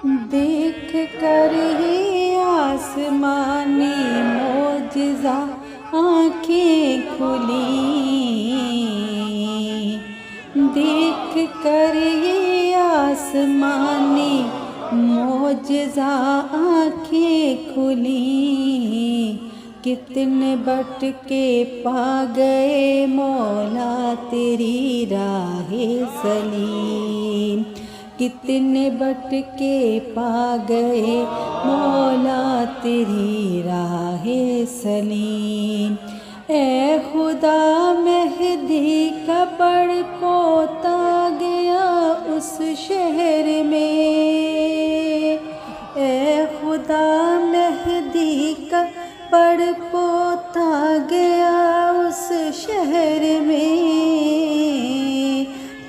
دیکھ کر ہی آسمانی معجزہ آنکھیں کھلی، دیکھ کر ہی آسمانی معجزہ آنکھیں کھلی، کتنے بٹ کے پا گئے مولا تیری راہ سلیم، کتنے بٹ کے پا گئے مولا تیری راہ سلیم۔ اے خدا مہدی کا بڑ پوتا گیا اس شہر میں، اے خدا مہدی کا بڑ پوتا گیا اس شہر میں،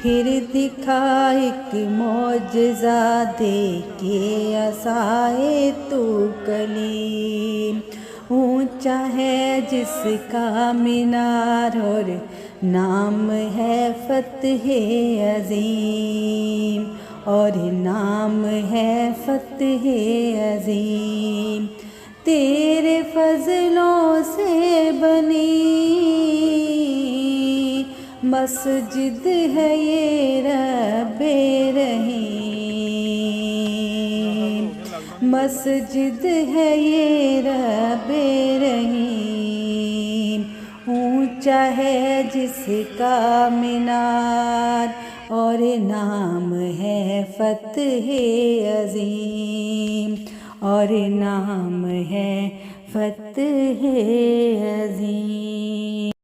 پھر دکھا ایک معجزہ دے کے عصائے تو کلیم، اونچا ہے جس کا مینار اور نام ہے فتح عظیم، اور نام ہے فتح عظیم، تیرے فضلوں سے بنی مسجد ہے یہ رب رحیم، مسجد ہے یہ رب رحیم، اونچا ہے جس کا مینار اور نام ہے فتح عظیم، اور نام ہے فتح عظیم۔